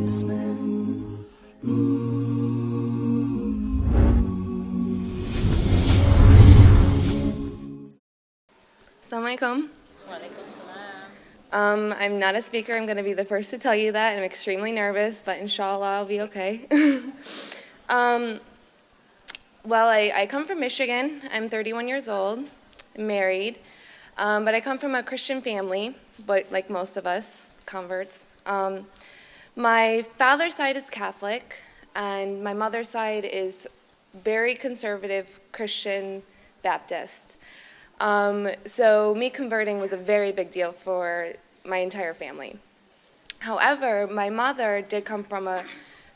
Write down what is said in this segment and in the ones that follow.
Assalamualaikum. I'm not a speaker. I'm going to be the first to tell you that. I'm extremely nervous, but inshallah I'll be okay. Well, I come from Michigan. I'm 31 years old. I'm married. But I come from a Christian family, but like most of us, converts. My father's side is Catholic, and my mother's side is very conservative Christian Baptist. So me converting was a very big deal for my entire family. However, my mother did come from a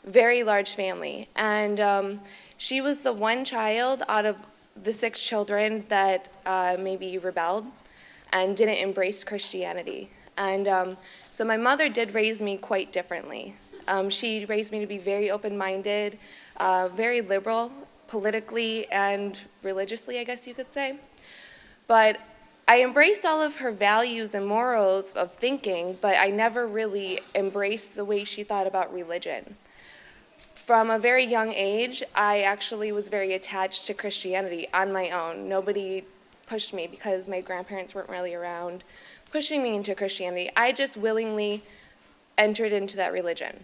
very large family, and she was the one child out of the 6 children that maybe rebelled and didn't embrace Christianity. And so my mother did raise me quite differently. She raised me to be very open-minded, very liberal politically and religiously, I guess you could say. But I embraced all of her values and morals of thinking, but I never really embraced the way she thought about religion. From a very young age, I actually was very attached to Christianity on my own. Nobody pushed me because my grandparents weren't really around pushing me into Christianity. I just willingly entered into that religion.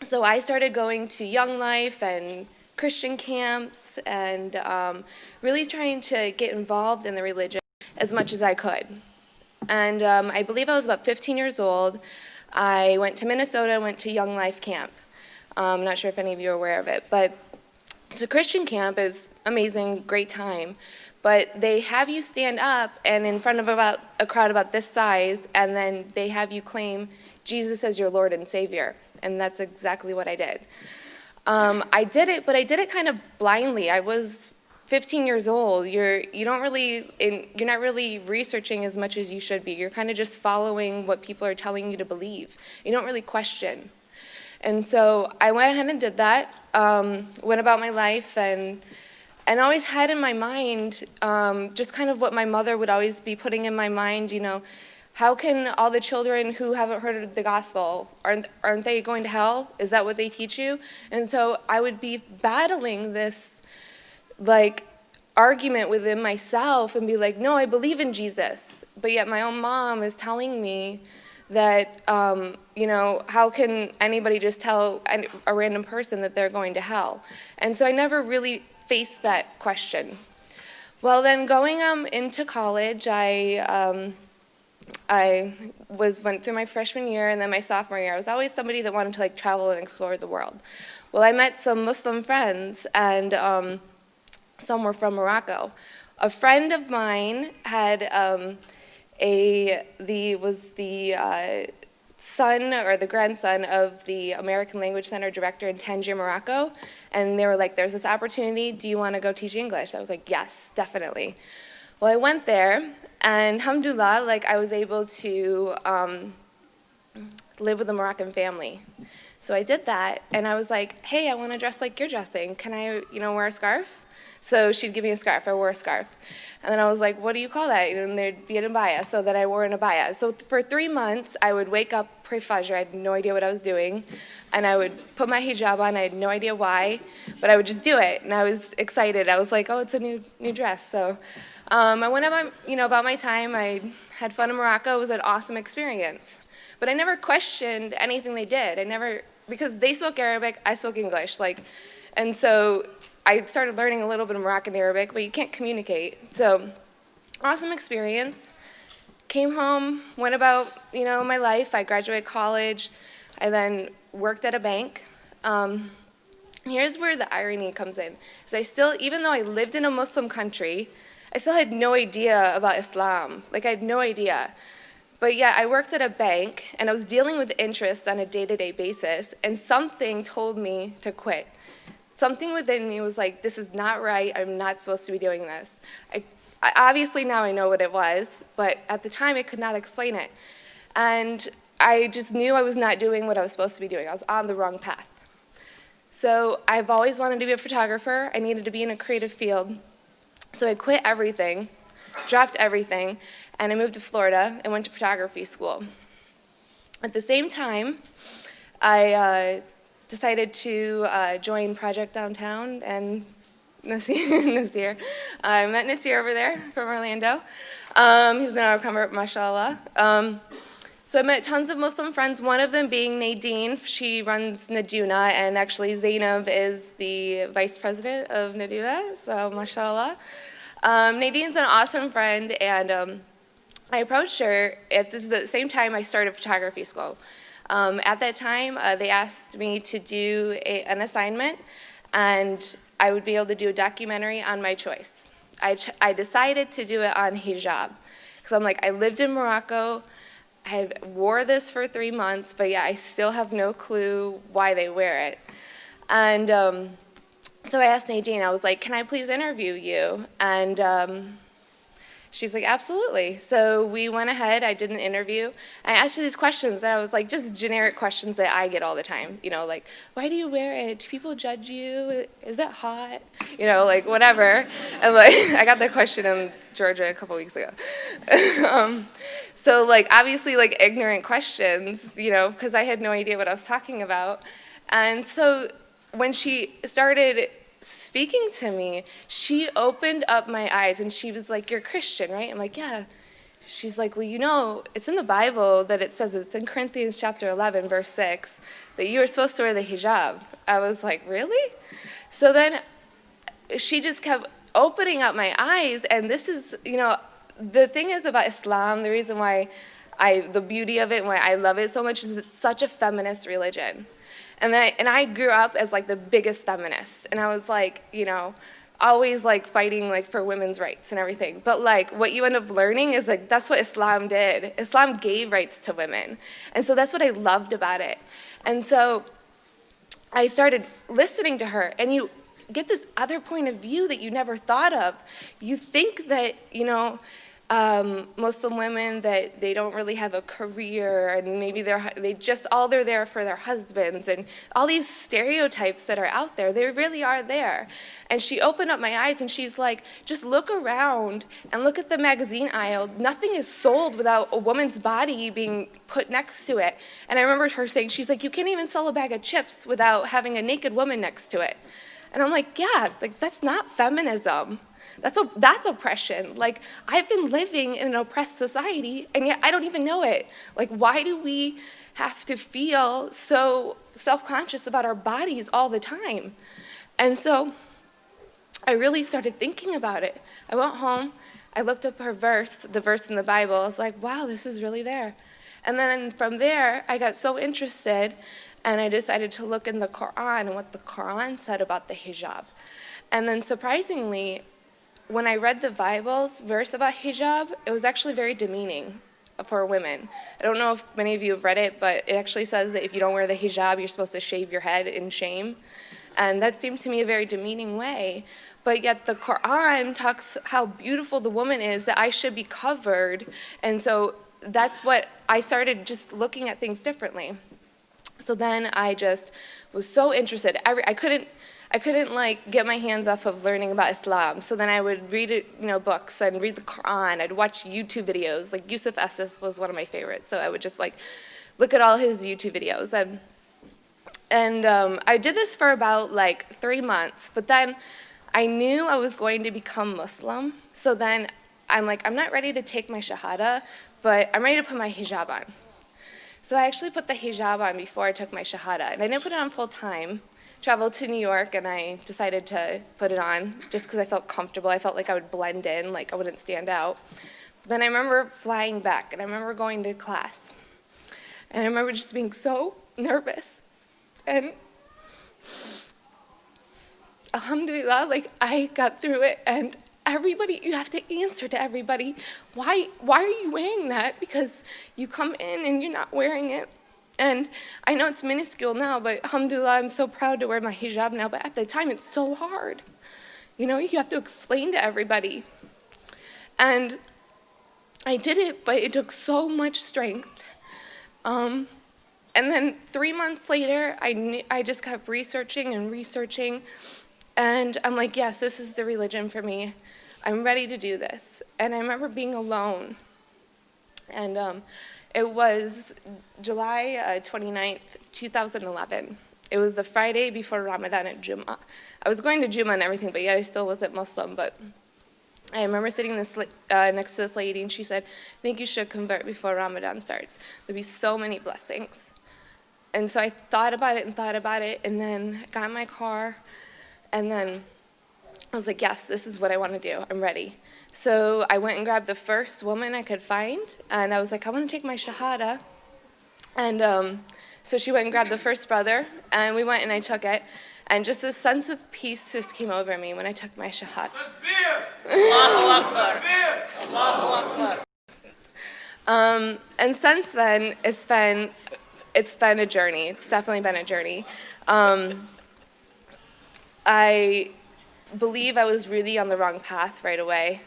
So I started going to Young Life and Christian camps and really trying to get involved in the religion as much as I could. And I believe I was about 15 years old. I went to Minnesota, went to Young Life camp. I'm not sure if any of you are aware of it, but it's a Christian camp. It's amazing, great time. But they have you stand up and in front of about a crowd about this size, and then they have you claim Jesus as your Lord and Savior. And that's exactly what I did. I did it, but I did it kind of blindly. I was 15 years old. You're not really researching as much as you should be. You're kind of just following what people are telling you to believe. You don't really question. And so I went ahead and did that, went about my life, and always had in my mind just kind of what my mother would always be putting in my mind, you know, how can all the children who haven't heard of the gospel, aren't they going to hell? Is that what they teach you? And so I would be battling this, like, argument within myself and be like, no, I believe in Jesus. But yet my own mom is telling me that, you know, how can anybody just tell a random person that they're going to hell? And so I never really faced that question. Well, then going into college, I went through my freshman year and then my sophomore year. I was always somebody that wanted to like travel and explore the world. Well, I met some Muslim friends, and some were from Morocco. A friend of mine had was the son or the grandson of the American Language Center director in Tangier, Morocco, and they were like, "There's this opportunity. Do you want to go teach English?" I was like, "Yes, definitely." Well, I went there. And alhamdulillah, like I was able to live with a Moroccan family. So I did that, and I was like, hey, I want to dress like you're dressing. Can I, you know, wear a scarf? So she'd give me a scarf. I wore a scarf. And then I was like, what do you call that? And there'd be an abaya, so that I wore an abaya. So for 3 months, I would wake up, pray Fajr. I had no idea what I was doing. And I would put my hijab on. I had no idea why, but I would just do it. And I was excited. I was like, oh, it's a new dress. So I went about my time. I had fun in Morocco. It was an awesome experience. But I never questioned anything they did. Because they spoke Arabic, I spoke English. And so I started learning a little bit of Moroccan Arabic, but you can't communicate. So awesome experience. Came home, went about, my life. I graduated college. I then worked at a bank. Here's where the irony comes in. Even though I lived in a Muslim country, I still had no idea about Islam. I had no idea. But yeah, I worked at a bank, and I was dealing with interest on a day-to-day basis, and something told me to quit. Something within me was like, this is not right. I'm not supposed to be doing this. Obviously now I know what it was, but at the time I could not explain it. And I just knew I was not doing what I was supposed to be doing. I was on the wrong path. So I've always wanted to be a photographer. I needed to be in a creative field. So I quit everything, dropped everything, and I moved to Florida and went to photography school. At the same time, I decided to join Project Downtown and Nasir. I met Nasir over there from Orlando. He's now a convert, mashallah. So I met tons of Muslim friends, one of them being Nadine. She runs Naduna, and actually Zainab is the vice president of Naduna, so mashallah. Nadine's an awesome friend, and I approached her at the same time I started photography school. At that time, they asked me to do an assignment, and I would be able to do a documentary on my choice. I decided to do it on hijab, because I'm like, I lived in Morocco, I wore this for 3 months, but yeah, I still have no clue why they wear it. And so I asked Nadine, I was like, can I please interview you? And she's like, absolutely. So we went ahead, I did an interview. I asked her these questions that I was like, just generic questions that I get all the time. You know, like, why do you wear it? Do people judge you? Is it hot? You know, like, whatever. And like, I got that question in Georgia a couple weeks ago. So like, obviously like ignorant questions, you know, because I had no idea what I was talking about. And so when she started speaking to me, she opened up my eyes and she was like, you're Christian, right? I'm like, yeah. She's like, well, you know, it's in the Bible that it says, it's in Corinthians chapter 11, verse 6, that you are supposed to wear the hijab. I was like, really? So then she just kept opening up my eyes, and this is, you know, the thing is about Islam, the reason why the beauty of it and why I love it so much is it's such a feminist religion. And I grew up as like the biggest feminist, and I was like, you know, always like fighting like for women's rights and everything. But like what you end up learning is like that's what Islam did. Islam gave rights to women, and so that's what I loved about it. And so I started listening to her, and you get this other point of view that you never thought of. You think that, you know, Muslim women, that they don't really have a career, and maybe they're there for their husbands, and all these stereotypes that are out there, they really are there. And she opened up my eyes and she's like, just look around and look at the magazine aisle. Nothing is sold without a woman's body being put next to it. And I remember her saying, she's like, you can't even sell a bag of chips without having a naked woman next to it. And I'm like, yeah, like that's not feminism. That's oppression. Like, I've been living in an oppressed society, and yet I don't even know it. Like, why do we have to feel so self-conscious about our bodies all the time? And so I really started thinking about it. I went home, I looked up the verse in the Bible. I was like, wow, this is really there. And then from there, I got so interested, and I decided to look in the Quran and what the Quran said about the hijab. And then surprisingly, when I read the Bible's verse about hijab, it was actually very demeaning for women. I don't know if many of you have read it, but it actually says that if you don't wear the hijab, you're supposed to shave your head in shame. And that seemed to me a very demeaning way. But yet the Quran talks how beautiful the woman is, that I should be covered. And so that's what I started, just looking at things differently. So then I just was so interested. I couldn't like get my hands off of learning about Islam. So then I would read books and read the Quran. I'd watch YouTube videos. Like Yusuf Esses was one of my favorites. So I would just like look at all his YouTube videos. And I did this for about like 3 months. But then I knew I was going to become Muslim. So then I'm like, I'm not ready to take my shahada, but I'm ready to put my hijab on. So I actually put the hijab on before I took my shahada. And I didn't put it on full time. Traveled to New York, and I decided to put it on just because I felt comfortable. I felt like I would blend in, like I wouldn't stand out. But then I remember flying back, and I remember going to class. And I remember just being so nervous. And alhamdulillah, like I got through it, and everybody, you have to answer to everybody, why are you wearing that? Because you come in and you're not wearing it. And I know it's minuscule now, but alhamdulillah, I'm so proud to wear my hijab now, but at the time it's so hard. You know, you have to explain to everybody. And I did it, but it took so much strength. And then 3 months later, I just kept researching, and I'm like, yes, this is the religion for me. I'm ready to do this. And I remember being alone, and it was July 29th, 2011. It was the Friday before Ramadan at Jummah. I was going to Jummah and everything, but yet I still wasn't Muslim. But I remember sitting next to this lady, and she said, I think you should convert before Ramadan starts. There'll be so many blessings. And so I thought about it, and then I got in my car, and then I was like, yes, this is what I want to do. I'm ready. So I went and grabbed the first woman I could find, and I was like, I want to take my shahada. And so she went and grabbed the first brother, and we went and I took it. And just a sense of peace just came over me when I took my shahada. Allahu Akbar. Allahu Akbar. And since then, it's been a journey. It's definitely been a journey. I believe I was really on the wrong path right away.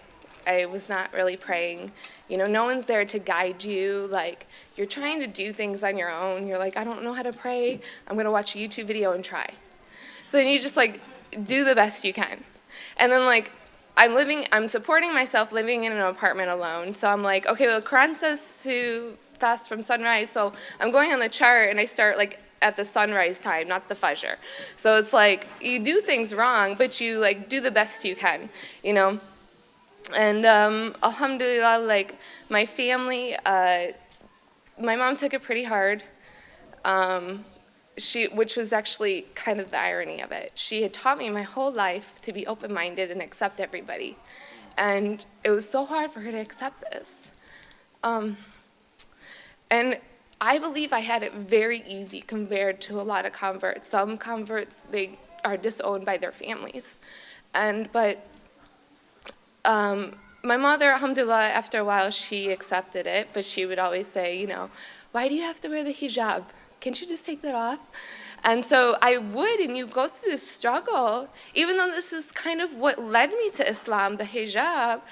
I was not really praying. You know, no one's there to guide you. Like, you're trying to do things on your own. You're like, I don't know how to pray. I'm going to watch a YouTube video and try. So then you just, like, do the best you can. And then, like, I'm supporting myself living in an apartment alone. So I'm like, okay, well, the Quran says to fast from sunrise. So I'm going on the chart, and I start, like, at the sunrise time, not the fajr. So it's like, you do things wrong, but you, like, do the best you can, you know? And alhamdulillah, like, my family, my mom took it pretty hard, which was actually kind of the irony of it. She had taught me my whole life to be open-minded and accept everybody. And it was so hard for her to accept this. And I believe I had it very easy compared to a lot of converts. Some converts, they are disowned by their families. But my mother, alhamdulillah, after a while, she accepted it, but she would always say, you know, why do you have to wear the hijab? Can't you just take that off? And so I would, and you go through this struggle, even though this is kind of what led me to Islam, the hijab,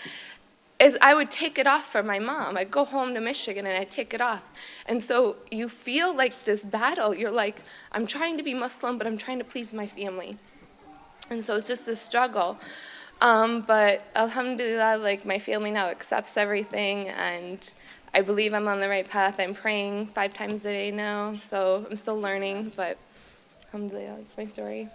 is I would take it off for my mom. I'd go home to Michigan and I'd take it off. And so you feel like this battle. You're like, I'm trying to be Muslim, but I'm trying to please my family. And so it's just this struggle. But alhamdulillah, like, my family now accepts everything, and I believe I'm on the right path. I'm praying 5 times a day now, so I'm still learning, but alhamdulillah, that's my story.